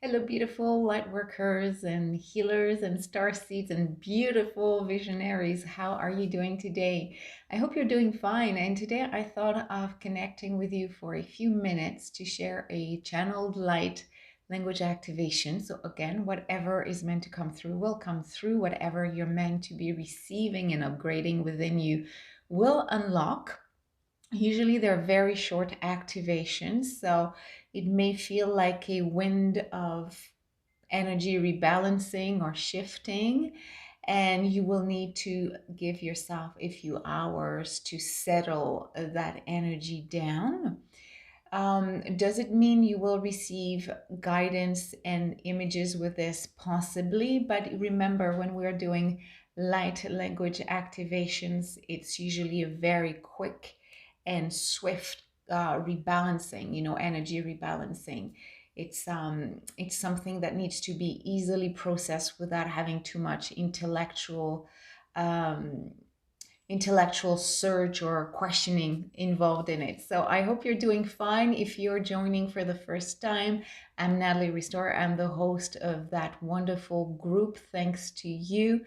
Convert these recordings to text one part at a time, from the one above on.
Hello, beautiful light workers and healers and star seeds and beautiful visionaries. How are you doing today? I hope you're doing fine. And today I thought of connecting with you for a few minutes to share a channeled light language activation. So, again, whatever is meant to come through will come through. Whatever you're meant to be receiving and upgrading within you will unlock. Usually they're very short activations, so it may feel like a wind of energy rebalancing or shifting, and you will need to give yourself a few hours to settle that energy down. Does it mean you will receive guidance and images with this? Possibly, but remember, when we're doing light language activations, it's usually a very quick and swift rebalancing, energy rebalancing. It's something that needs to be easily processed without having too much um, intellectual surge or questioning involved in it. So I hope you're doing fine. If you're joining for the first time, I'm Natalie Restore. I'm the host of that wonderful group. Thanks to you.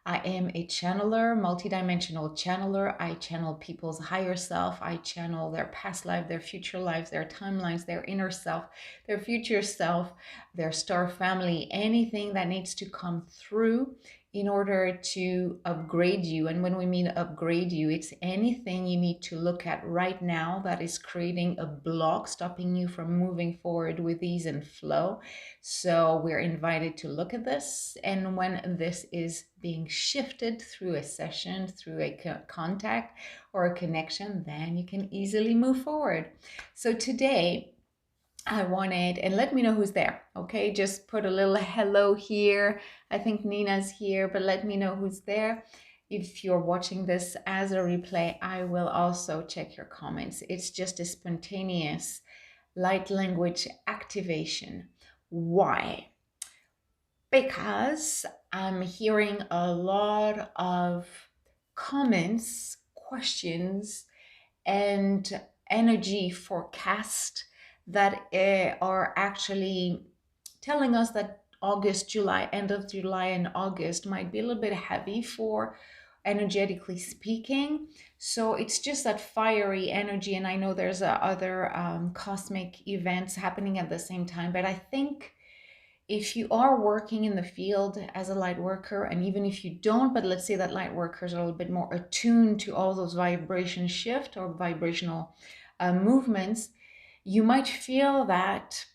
I am a channeler, multidimensional channeler. I channel people's higher self. I channel their past life, their future lives, their timelines, their inner self, their future self, their star family, anything that needs to come through in order to upgrade you. And when we mean upgrade you, it's anything you need to look at right now that is creating a block, stopping you from moving forward with ease and flow. So we're invited to look at this. And when this is being shifted through a session, through a contact or a connection, then you can easily move forward. So today, I wanted, and let me know who's there, okay? Just put a little hello here. I think Nina's here, but let me know who's there. If you're watching this as a replay, I will also check your comments. It's just a spontaneous light language activation. Why? Because I'm hearing a lot of comments, questions, and energy forecast that are actually telling us that August, July, end of July and August might be a little bit heavy for energetically speaking. So it's just that fiery energy. And I know there's other cosmic events happening at the same time, but I think if you are working in the field as a light worker, and even if you don't, but let's say that light workers are a little bit more attuned to all those vibration shift or vibrational movements, you might feel that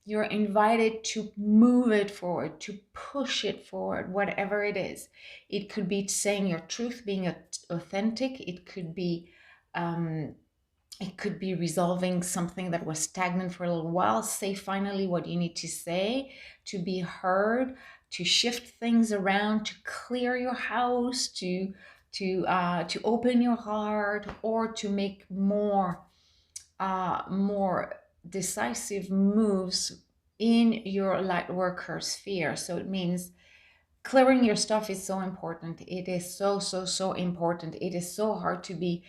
you're invited to move it forward, to push it forward, whatever it is. It could be saying your truth, being authentic. It could be resolving something that was stagnant for a little while. Say finally what you need to say, to be heard, to shift things around, to clear your house, to open your heart, or to make more decisive moves in your light worker sphere. So it means clearing your stuff is so important. It is so important. It is so hard to be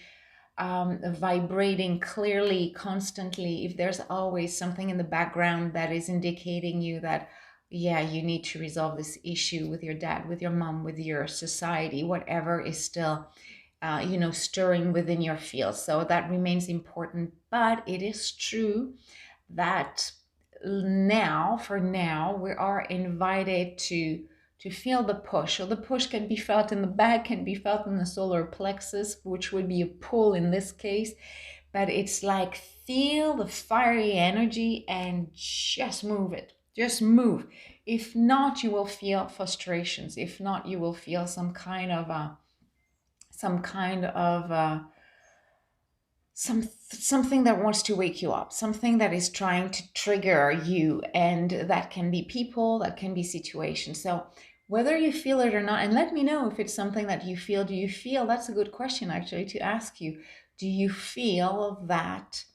vibrating clearly, constantly, if there's always something in the background that is indicating you that, yeah, you need to resolve this issue with your dad, with your mom, with your society, whatever is still, stirring within your field. So that remains important. But it is true that for now, we are invited to feel the push. So the push can be felt in the back, can be felt in the solar plexus, which would be a pull in this case. But it's like feel the fiery energy and just move it. Just move. If not, you will feel frustrations. If not, you will feel some kind of something that wants to wake you up, something that is trying to trigger you, and that can be people, that can be situations. So whether you feel it or not, and let me know if it's something that you feel. Do you feel, that's a good question actually to ask you, do you feel that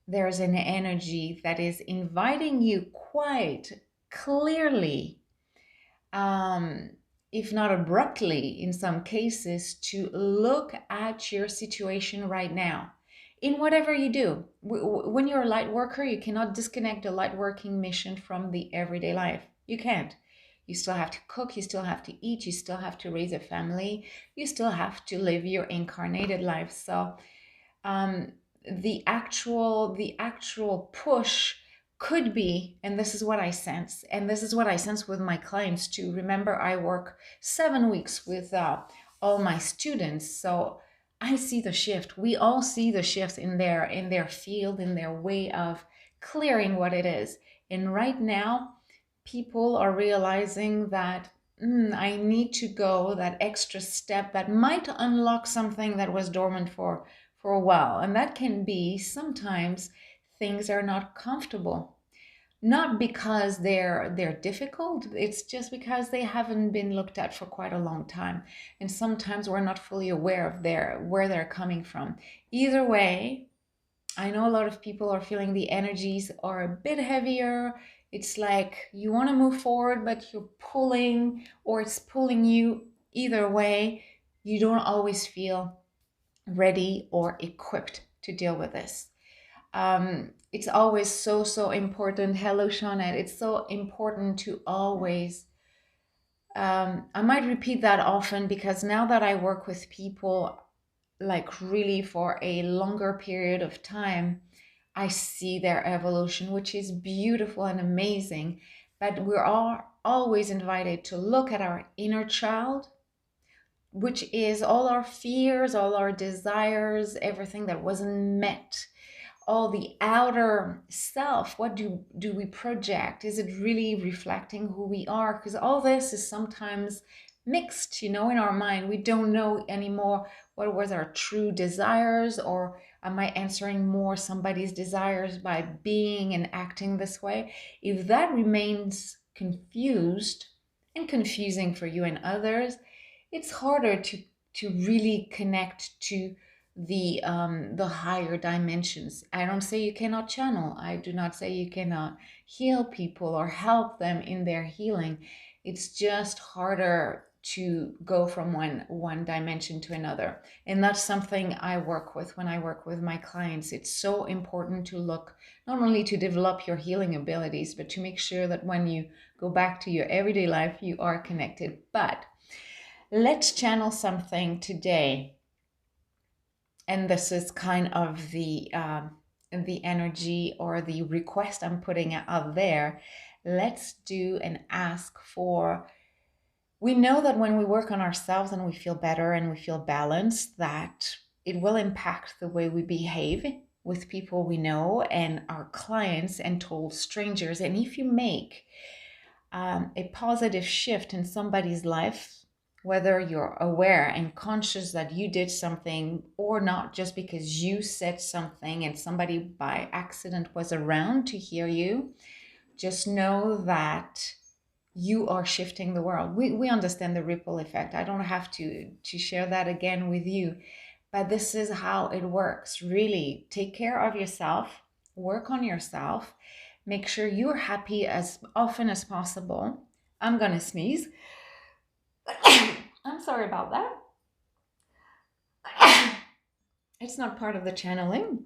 there's an energy that is inviting you quite clearly, if not abruptly in some cases, to look at your situation right now? in whatever you do. When you're a light worker, you cannot disconnect the light working mission from the everyday life. You can't. You still have to cook, you still have to eat, you still have to raise a family, you still have to live your incarnated life. So um, the actual push could be, and this is what I sense, and this is what I sense with my clients too. Remember, I work 7 weeks with all my students, so I see the shift. We all see the shifts in their field, in their way of clearing what it is. And right now, people are realizing that I need to go that extra step that might unlock something that was dormant for a while. And that can be sometimes things are not comfortable. Not because they're difficult, it's just because they haven't been looked at for quite a long time. And sometimes we're not fully aware of where they're coming from. Either way, I know a lot of people are feeling the energies are a bit heavier. It's like you want to move forward, but you're pulling, or it's pulling you. Either way, you don't always feel ready or equipped to deal with this. It's always so important. Hello, Shawnette. It's so important to always. I might repeat that often because now that I work with people, like really for a longer period of time, I see their evolution, which is beautiful and amazing. But we're all always invited to look at our inner child, which is all our fears, all our desires, everything that wasn't met, all the outer self. What do we project? Is it really reflecting who we are? Because all this is sometimes mixed, in our mind. We don't know anymore what was our true desires, or am I answering more somebody's desires by being and acting this way? If that remains confused and confusing for you and others, it's harder to really connect to the higher dimensions. I don't say you cannot channel. I do not say you cannot heal people or help them in their healing. It's just harder to go from one dimension to another. And that's something I work with when I work with my clients. It's so important to look not only to develop your healing abilities, but to make sure that when you go back to your everyday life, you are connected. But let's channel something today, and this is kind of the energy or the request I'm putting out there. Let's do and ask for. We know that when we work on ourselves and we feel better and we feel balanced, that it will impact the way we behave with people we know and our clients and total strangers. And if you make a positive shift in somebody's life, whether you're aware and conscious that you did something or not, just because you said something and somebody by accident was around to hear you, just know that you are shifting the world. We understand the ripple effect. I don't have to share that again with you, but this is how it works. Really take care of yourself, work on yourself, make sure you're happy as often as possible. I'm gonna sneeze. I'm sorry about that. It's not part of the channeling.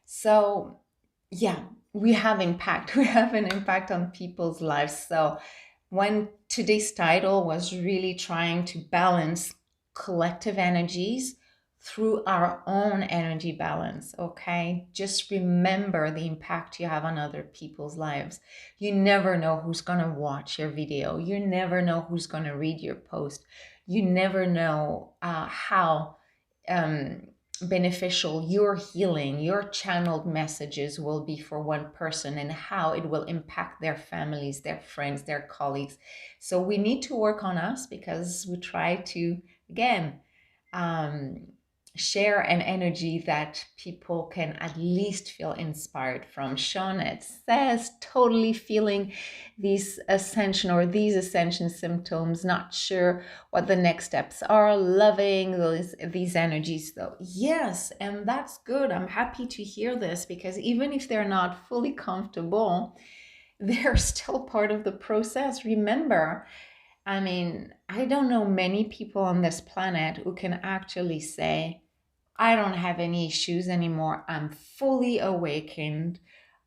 So yeah, we have impact. We have an impact on people's lives. So when today's title was really trying to balance collective energies through our own energy balance, okay? Just remember the impact you have on other people's lives. You never know who's going to watch your video. You never know who's going to read your post. You never know how beneficial your healing, your channeled messages will be for one person, and how it will impact their families, their friends, their colleagues. So we need to work on us, because we try to, again, share an energy that people can at least feel inspired from. Shawnette says, totally feeling these ascension symptoms, not sure what the next steps are, loving these energies though. Yes, and that's good. I'm happy to hear this, because even if they're not fully comfortable, they're still part of the process. Remember, I don't know many people on this planet who can actually say, I don't have any issues anymore. I'm fully awakened.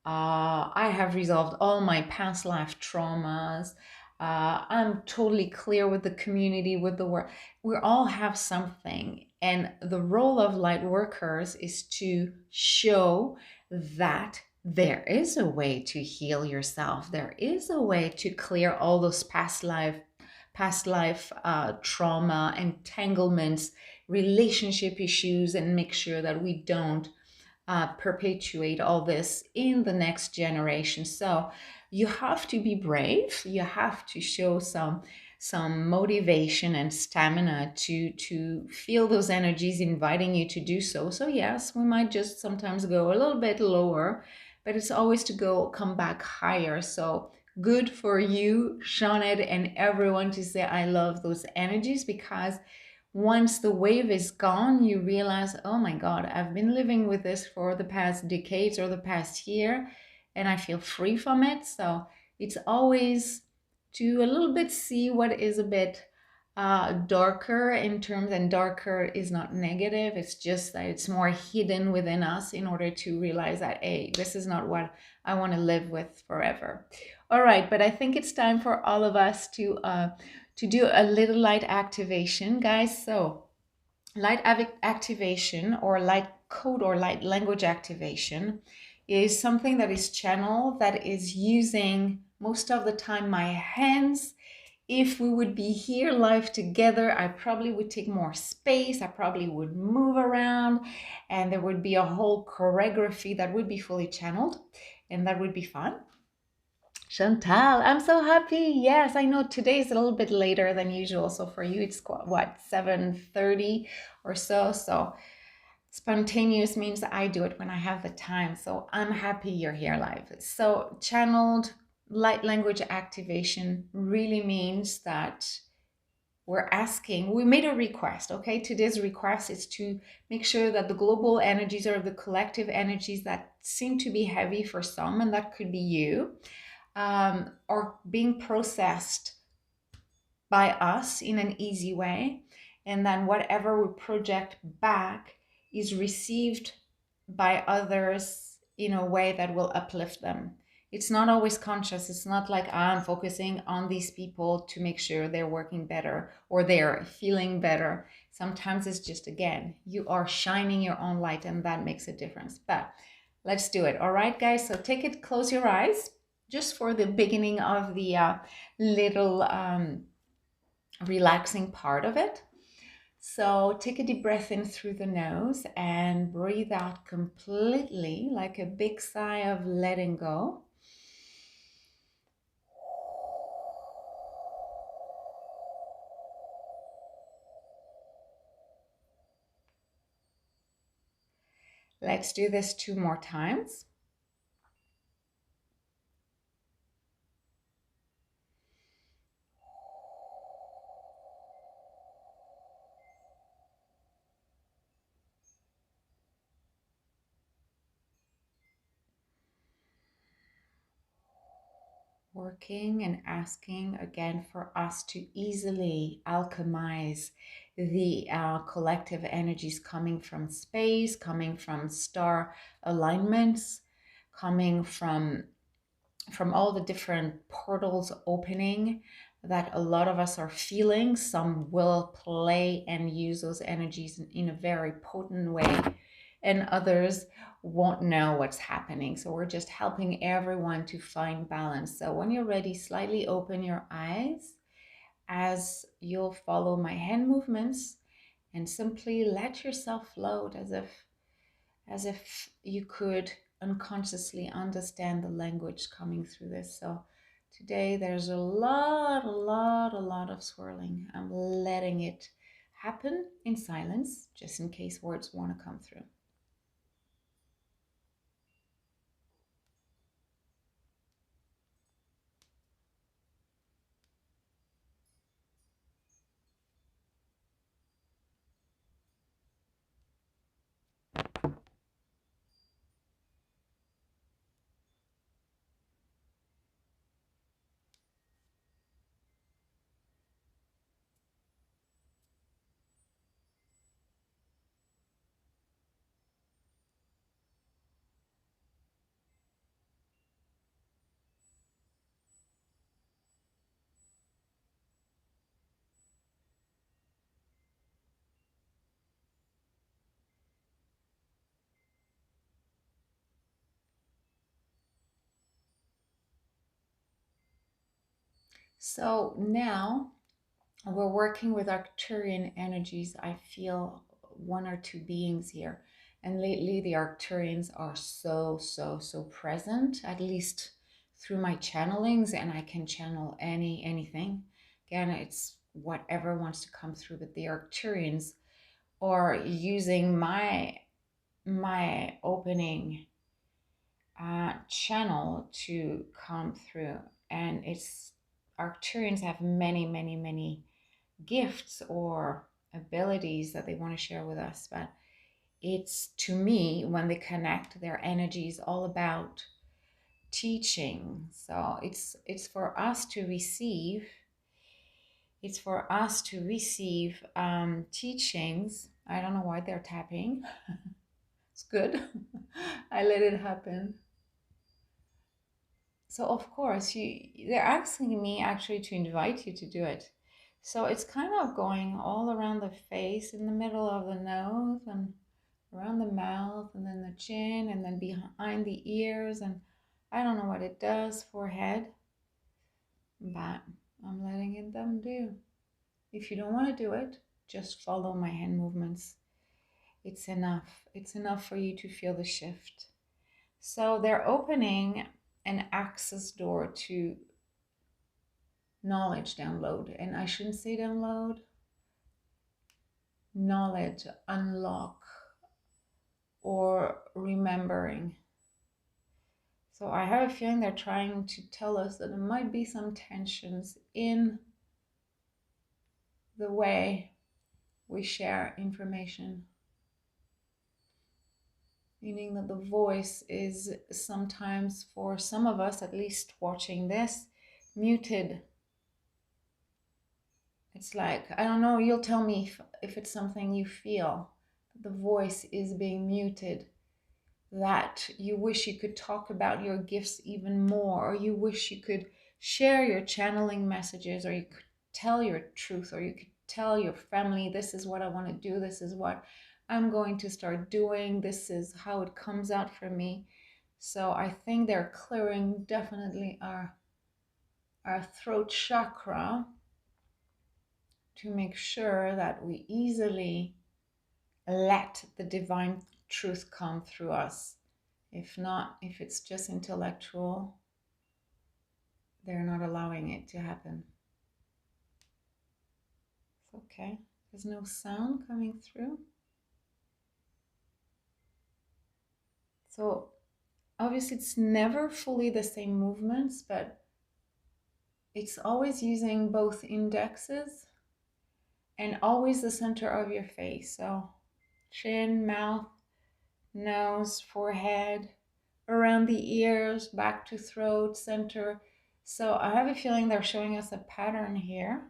I have resolved all my past life traumas. I'm totally clear with the community, with the work. We all have something. And the role of light workers is to show that there is a way to heal yourself. There is a way to clear all those past life trauma, entanglements, relationship issues, and make sure that we don't perpetuate all this in the next generation. So you have to be brave. You have to show some motivation and stamina to feel those energies inviting you to do so. So yes, we might just sometimes go a little bit lower, but it's always to go come back higher. So good for you, Shawned, and everyone to say I love those energies, because once the wave is gone, you realize, oh my God, I've been living with this for the past decades or the past year, and I feel free from it. So it's always to a little bit see what is a bit darker in terms, and darker is not negative. It's just that it's more hidden within us in order to realize that, hey, this is not what I want to live with forever. All right, but I think it's time for all of us to do a little light activation, guys. So light activation, or light code or light language activation, is something that is channeled, that is using most of the time my hands. If we would be here live together, I probably would take more space. I probably would move around, and there would be a whole choreography that would be fully channeled, and that would be fun. Chantal, I'm so happy. Yes, I know today is a little bit later than usual. So for you, it's what, 7:30 or so. So spontaneous means I do it when I have the time. So I'm happy you're here live. So channeled light language activation really means that we made a request. Okay, today's request is to make sure that the global energies, or the collective energies that seem to be heavy for some, and that could be you, are being processed by us in an easy way. And then whatever we project back is received by others in a way that will uplift them. It's not always conscious. It's not like I'm focusing on these people to make sure they're working better or they're feeling better. Sometimes it's just, again, you are shining your own light, and that makes a difference. But let's do it. All right, guys. So take it, close your eyes just for the beginning of the little relaxing part of it. So take a deep breath in through the nose and breathe out completely, like a big sigh of letting go. Let's do this 2 more times. Working and asking again for us to easily alchemize the collective energies coming from space, coming from star alignments, coming from all the different portals opening that a lot of us are feeling. Some will play and use those energies in a very potent way, and others won't know what's happening. So we're just helping everyone to find balance. So when you're ready, slightly open your eyes as you'll follow my hand movements, and simply let yourself float as if you could unconsciously understand the language coming through this. So today there's a lot of swirling. I'm letting it happen in silence, just in case words want to come through. So now we're working with Arcturian energies. I feel one or two beings here. And lately, the Arcturians are so present, at least through my channelings, and I can channel anything. Again, it's whatever wants to come through, but the Arcturians are using my opening channel to come through. And it's Arcturians have many gifts or abilities that they want to share with us, but it's, to me, when they connect, their energy is all about teaching. So it's for us to receive. It's for us to receive teachings. I don't know why they're tapping. It's good. I let it happen. So of course they're asking me actually to invite you to do it. So it's kind of going all around the face, in the middle of the nose, and around the mouth, and then the chin, and then behind the ears, and I don't know what it does, forehead, but I'm letting it them do. If you don't want to do it, just follow my hand movements. It's enough. It's enough for you to feel the shift. So they're opening an access door to knowledge download. And I shouldn't say download, knowledge unlock or remembering. So I have a feeling they're trying to tell us that there might be some tensions in the way we share information. Meaning that the voice is sometimes, for some of us at least watching this, muted. It's like, I don't know, you'll tell me if it's something you feel. The voice is being muted, that you wish you could talk about your gifts even more, or you wish you could share your channeling messages, or you could tell your truth, or you could tell your family, this is what I want to do, this is what I'm going to start doing, this is how it comes out for me. So I think they're clearing definitely our throat chakra to make sure that we easily let the divine truth come through us. If not, if it's just intellectual, they're not allowing it to happen. It's okay. There's no sound coming through. So obviously it's never fully the same movements, but it's always using both indexes and always the center of your face. So chin, mouth, nose, forehead, around the ears, back to throat, center. So I have a feeling they're showing us a pattern here.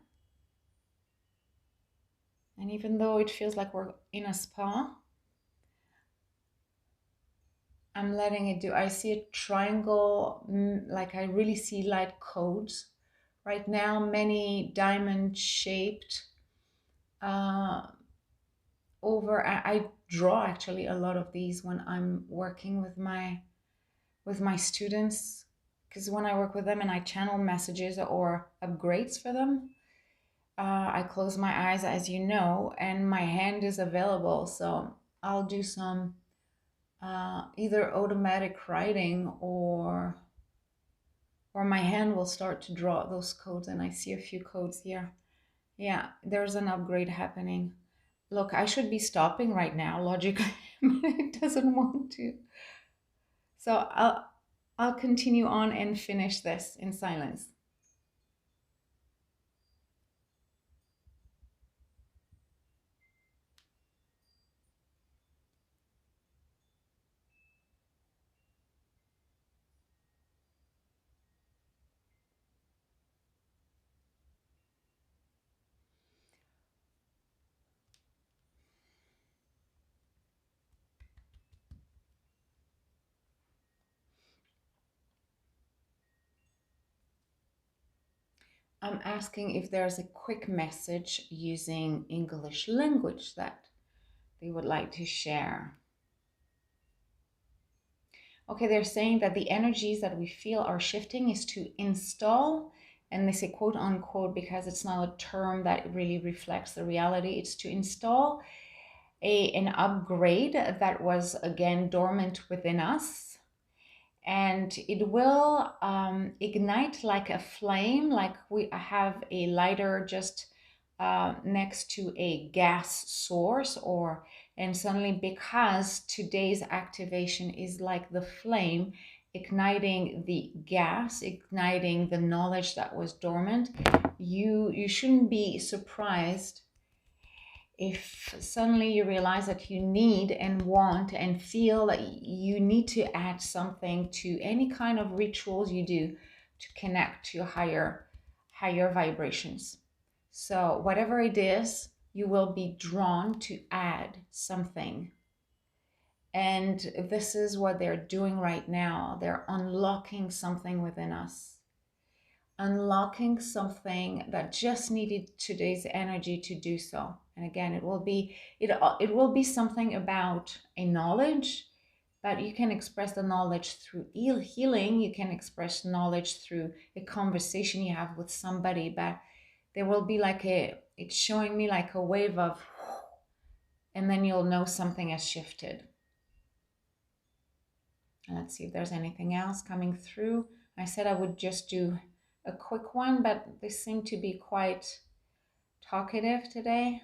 And even though it feels like we're in a spa, I'm letting it do. I see a triangle, like I really see light codes. Right now, many diamond shaped over. I draw actually a lot of these when I'm working with my students, because when I work with them and I channel messages or upgrades for them, I close my eyes, as you know, and my hand is available. So I'll do some either automatic writing, or my hand will start to draw those codes, and I see a few codes here. Yeah, there's an upgrade happening. Look, I should be stopping right now, logically, but it doesn't want to. So I'll continue on and finish this in silence. I'm asking if there's a quick message using English language that they would like to share. Okay, they're saying that the energies that we feel are shifting is to install and they say quote unquote because it's not a term that really reflects the reality. It's to install an upgrade that was again dormant within us, and it will ignite like a flame, like we have a lighter just next to a gas source, or and suddenly, because today's activation is like the flame igniting the gas, igniting the knowledge that was dormant, you shouldn't be surprised if suddenly you realize that you need and want and feel that you need to add something to any kind of rituals you do to connect to your higher vibrations. So whatever it is, you will be drawn to add something. And this is what they're doing right now. They're unlocking something within us, unlocking something that just needed today's energy to do so. And again, it will be something about a knowledge, but you can express the knowledge through healing. You can express knowledge through a conversation you have with somebody, but there will be like it's showing me like a wave of, and then you'll know something has shifted. And let's see if there's anything else coming through. I said I would just do a quick one, but they seem to be quite talkative today.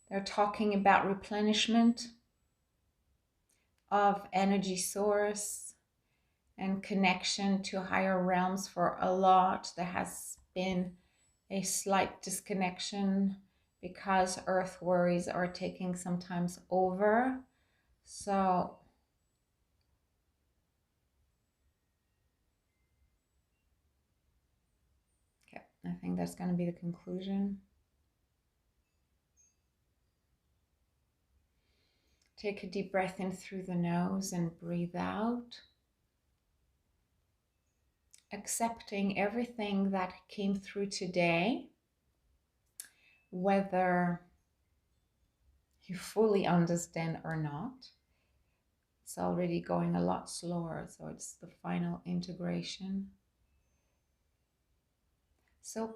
They're talking about replenishment of energy source and connection to higher realms. For a lot, there has been a slight disconnection because earth worries are taking sometimes over. So okay, I think that's going to be the conclusion. Take a deep breath in through the nose and breathe out. Accepting everything that came through today, whether you fully understand or not. It's already going a lot slower, so it's the final integration. So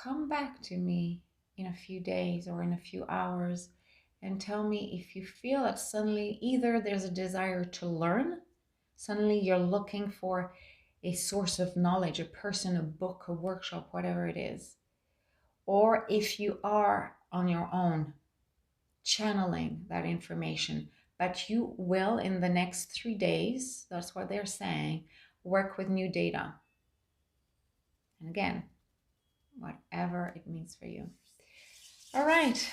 come back to me in a few days or in a few hours and tell me if you feel that suddenly either there's a desire to learn, suddenly you're looking for a source of knowledge, a person, a book, a workshop, whatever it is. Or if you are on your own channeling that information, but you will in the next 3 days, that's what they're saying, work with new data. And again, whatever it means for you. All right.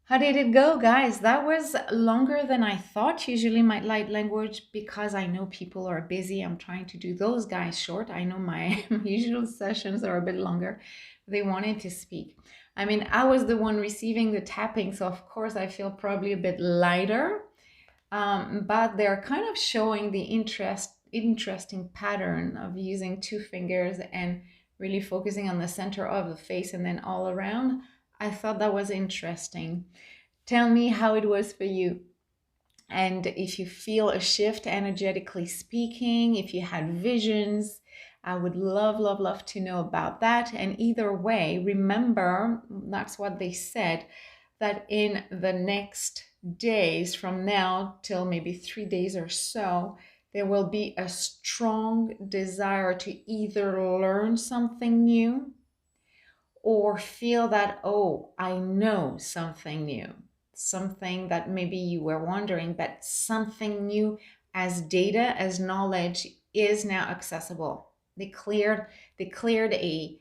How did it go, guys? That was longer than I thought. Usually my light language, because I know people are busy, I'm trying to do those guys short. I know my usual sessions are a bit longer. They wanted to speak. I mean, I was the one receiving the tapping, so of course I feel probably a bit lighter. But they're kind of showing the interesting pattern of using 2 fingers and really focusing on the center of the face and then all around. I thought that was interesting. Tell me how it was for you. And if you feel a shift energetically speaking, if you had visions, I would love to know about that. And either way, remember, that's what they said, that in the next days from now till maybe 3 days or so, there will be a strong desire to either learn something new or feel that, oh, I know something new, something that maybe you were wondering, but something new as data, as knowledge is now accessible. They cleared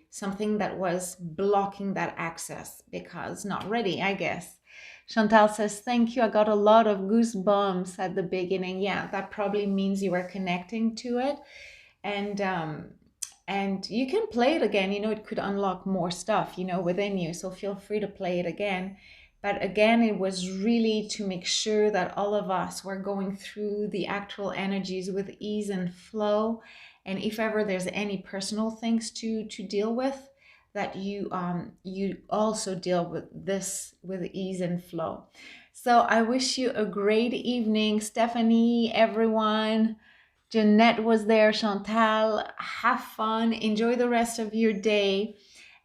something that was blocking that access because not ready, I guess. Chantal says, thank you. I got a lot of goosebumps at the beginning. Yeah, that probably means you were connecting to it. And you can play it again. It could unlock more stuff, within you. So feel free to play it again. But again, it was really to make sure that all of us were going through the actual energies with ease and flow. And if ever there's any personal things to deal with, that you also deal with this with ease and flow. So I wish you a great evening, Stephanie, everyone. Jeanette was there, Chantal. Have fun, enjoy the rest of your day.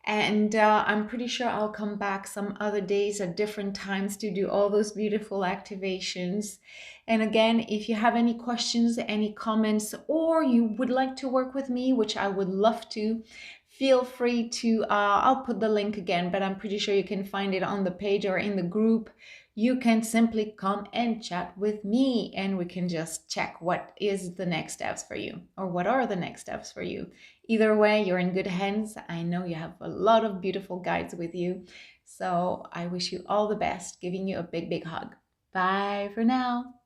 And I'm pretty sure I'll come back some other days at different times to do all those beautiful activations. And again, if you have any questions, any comments, or you would like to work with me, which I would love to, feel free to, I'll put the link again, but I'm pretty sure you can find it on the page or in the group. You can simply come and chat with me and we can just check what is the next steps for you, or what are the next steps for you. Either way, you're in good hands. I know you have a lot of beautiful guides with you. So I wish you all the best, giving you a big, big hug. Bye for now.